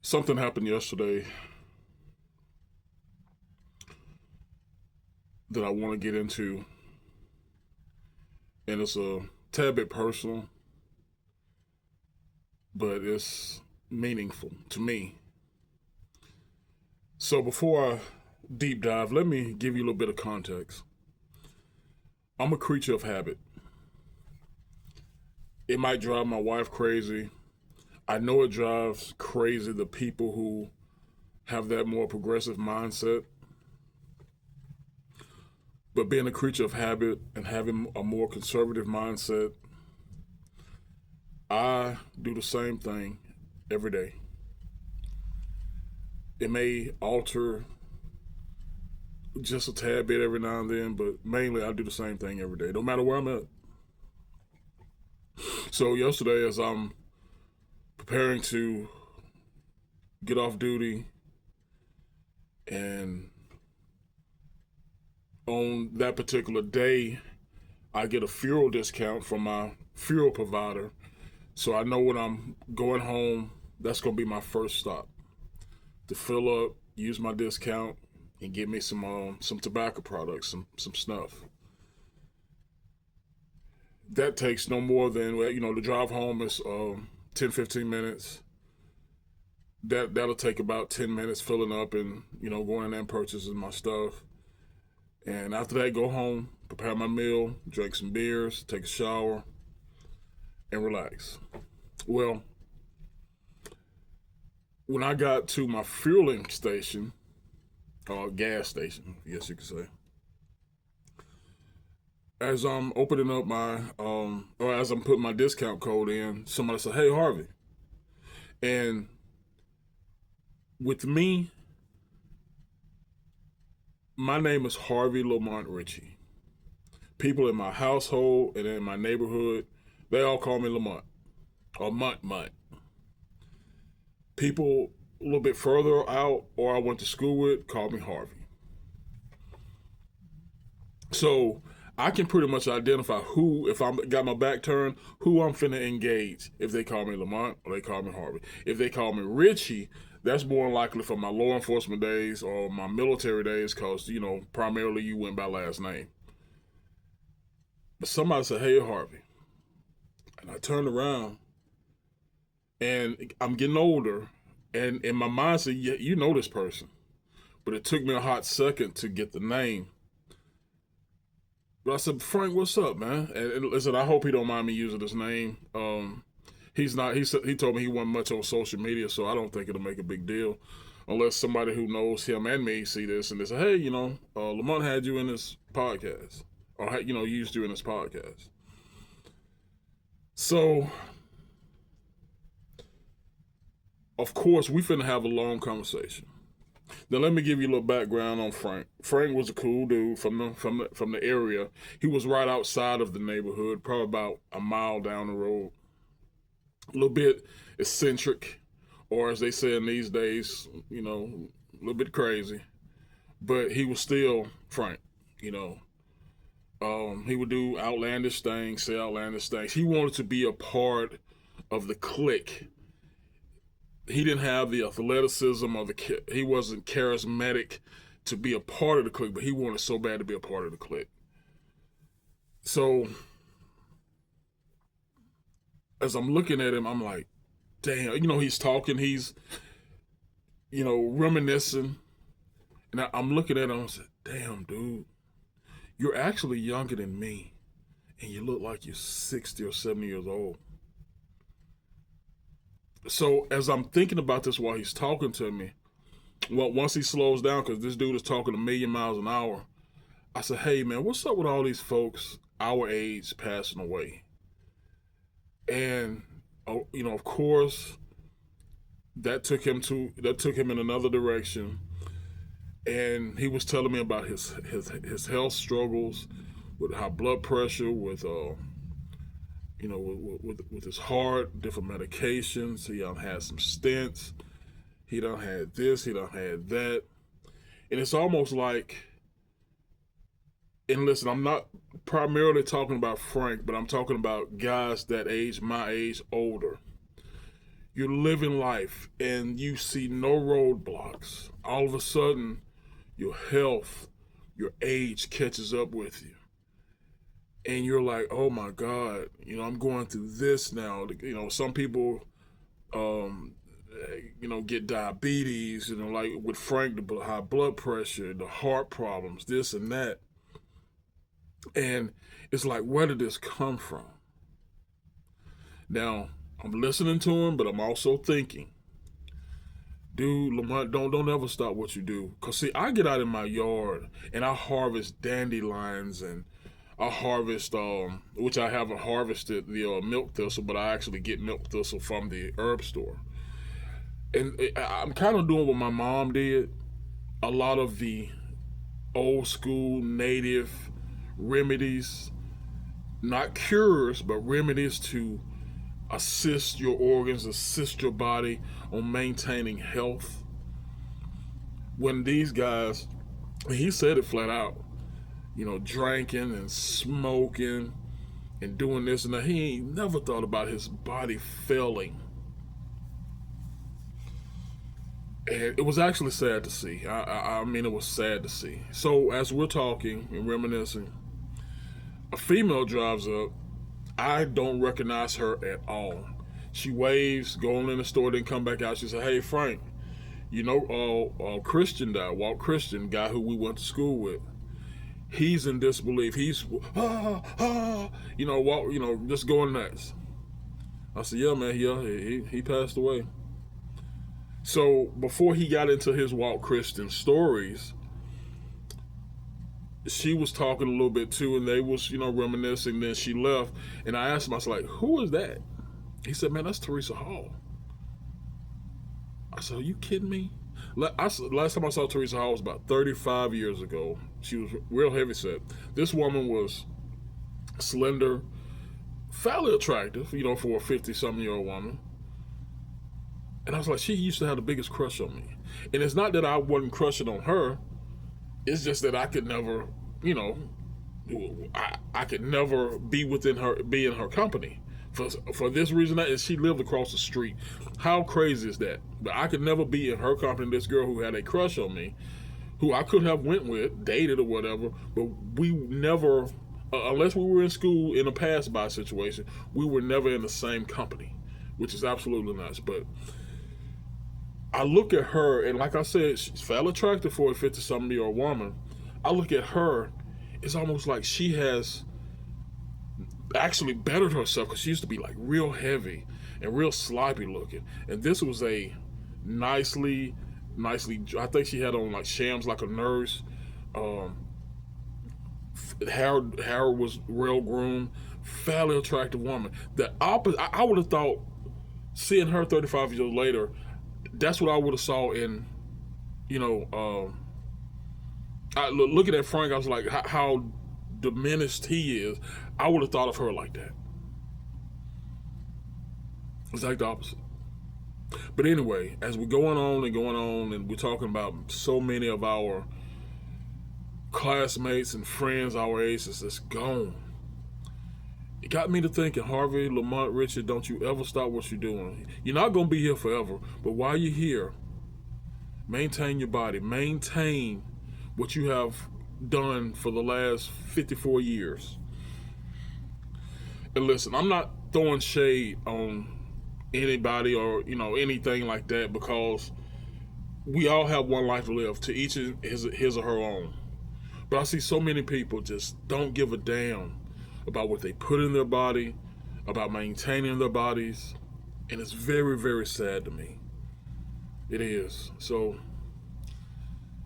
Something happened yesterday that I want to get into, and it's a tad bit personal, but it's meaningful to me. So before I deep dive, let me give you a little bit of context. I'm a creature of habit. It might drive my wife crazy. I know it drives crazy the people who have that more progressive mindset. But being a creature of habit and having a more conservative mindset, I do the same thing every day. It may alter just a tad bit every now and then, but mainly I do the same thing every day, no matter where I'm at. So yesterday, as I'm preparing to get off duty, and on that particular day, I get a fuel discount from my fuel provider. So I know when I'm going home, that's going to be my first stop to fill up, use my discount, and get me some tobacco products, some snuff. That takes no more than, the drive home is 10, 15 minutes. That'll take about 10 minutes filling up and, going in there and purchasing my stuff. And after that, go home, prepare my meal, drink some beers, take a shower, and relax. Well, when I got to my fueling station, or gas station, I guess you could say, as I'm opening up or as I'm putting my discount code in, somebody said, "Hey, Harvey." And with me, my name is Harvey Lamont Ritchie. People in my household and in my neighborhood, they all call me Lamont or Mutt. People a little bit further out or I went to school with call me Harvey. So I can pretty much identify who, if I'm got my back turned, who I'm finna engage. If they call me Lamont or they call me Harvey. If they call me Richie, that's more likely from my law enforcement days or my military days, because, primarily you went by last name. But somebody said, "Hey, Harvey." And I turned around, and I'm getting older, and in my mind said, "Yeah, you know this person." But it took me a hot second to get the name. But I said, "Frank, what's up, man?" And listen, I hope he don't mind me using his name. He's not. He told me he wasn't much on social media, so I don't think it'll make a big deal, unless somebody who knows him and me see this and they say, "Hey, Lamont had you in this podcast, or used you in this podcast." So, of course, we finna have a long conversation. Now let me give you a little background on Frank. Frank was a cool dude from the area. He was right outside of the neighborhood, probably about a mile down the road. A little bit eccentric, or as they say in these days, a little bit crazy. But he was still Frank, He would do outlandish things, say outlandish things. He wanted to be a part of the clique. He didn't have the athleticism he wasn't charismatic to be a part of the clique, but he wanted so bad to be a part of the clique. So as I'm looking at him, I'm like, damn, he's talking, he's, reminiscing. And I'm looking at him and I said, damn, dude, you're actually younger than me. And you look like you're 60 or 70 years old. So as I'm thinking about this while he's talking to me, well, once he slows down, because this dude is talking a million miles an hour, I said, "Hey, man, what's up with all these folks our age passing away?" And of course, that took him in another direction, and he was telling me about his health struggles with high blood pressure, with with his heart, different medications. He done had some stents. He done had this. He done had that. And it's almost like, and listen, I'm not primarily talking about Frank, but I'm talking about guys that age, my age, older. you're living life and you see no roadblocks. All of a sudden, your health, your age catches up with you. And you're like, oh my God, I'm going through this now. Some people, get diabetes, like with Frank, the high blood pressure, the heart problems, this and that. And it's like, where did this come from? Now, I'm listening to him, but I'm also thinking, dude, Lamont, don't ever stop what you do. Because, see, I get out in my yard and I harvest dandelions and I harvest, which I haven't harvested the milk thistle, but I actually get milk thistle from the herb store. And I'm kind of doing what my mom did. A lot of the old school native remedies, not cures, but remedies to assist your organs, assist your body on maintaining health. When these guys, he said it flat out, drinking and smoking and doing this and that, he ain't never thought about his body failing. And it was actually sad to see. I mean, it was sad to see. So as we're talking and reminiscing, a female drives up. I don't recognize her at all. She waves, going in the store, then come back out. She said, hey, Frank, Christian died, Walt Christian, guy who we went to school with. He's in disbelief. He's, Walt, just going nuts. I said, yeah, man, he passed away. So before he got into his Walt Christian stories, she was talking a little bit too, and they was, reminiscing. Then she left, and I asked him, I was like, who is that? He said, man, that's Teresa Hall. I said, are you kidding me? Last time I saw Teresa Hall was about 35 years ago. She was real heavyset. This woman was slender, fairly attractive, for a 50-something-year-old woman. And I was like, she used to have the biggest crush on me. And it's not that I wasn't crushing on her. It's just that I could never, I could never be in her company. For this reason, and she lived across the street. How crazy is that? But I could never be in her company. This girl who had a crush on me, who I could have went with, dated or whatever, but we never, unless we were in school in a pass-by situation, we were never in the same company, which is absolutely nuts. But I look at her, and like I said, she's fairly attractive for a 50-something-year-old woman. I look at her, it's almost like she has actually bettered herself, because she used to be like real heavy and real sloppy looking. And this was a nicely, I think she had on like shams like a nurse. Hair was real groomed, fairly attractive woman. The opposite, I would have thought, seeing her 35 years later, that's what I would have saw in, looking at Frank, I was like, how diminished he is. I would have thought of her like that. It's like the opposite. But anyway, as we're going on and we're talking about so many of our classmates and friends our age that's gone, it got me to thinking, Harvey, Lamont, Richard, don't you ever stop what you're doing. You're not going to be here forever, but while you're here, maintain your body. Maintain what you have done for the last 54 years. And listen, I'm not throwing shade on anybody or, anything like that, because we all have one life to live, to each his or her own. But I see so many people just don't give a damn about what they put in their body, about maintaining their bodies, and it's very, very sad to me. It is. So,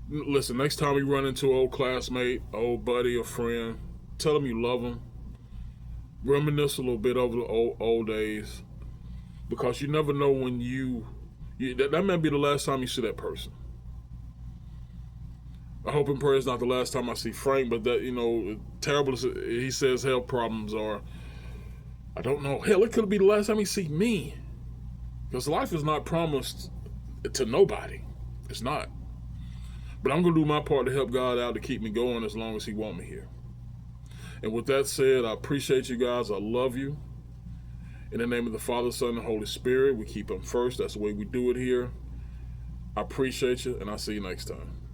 listen, next time you run into an old classmate, old buddy or friend, tell them you love them. Reminisce a little bit over the old days, because you never know when that may be the last time you see that person. I hope and pray it's not the last time I see Frank, but that, terrible as he says health problems are, I don't know. Hell, it could be the last time he see me. Because life is not promised to nobody. It's not. But I'm going to do my part to help God out to keep me going as long as he want me here. And with that said, I appreciate you guys. I love you. In the name of the Father, Son, and Holy Spirit, we keep them first. That's the way we do it here. I appreciate you, and I'll see you next time.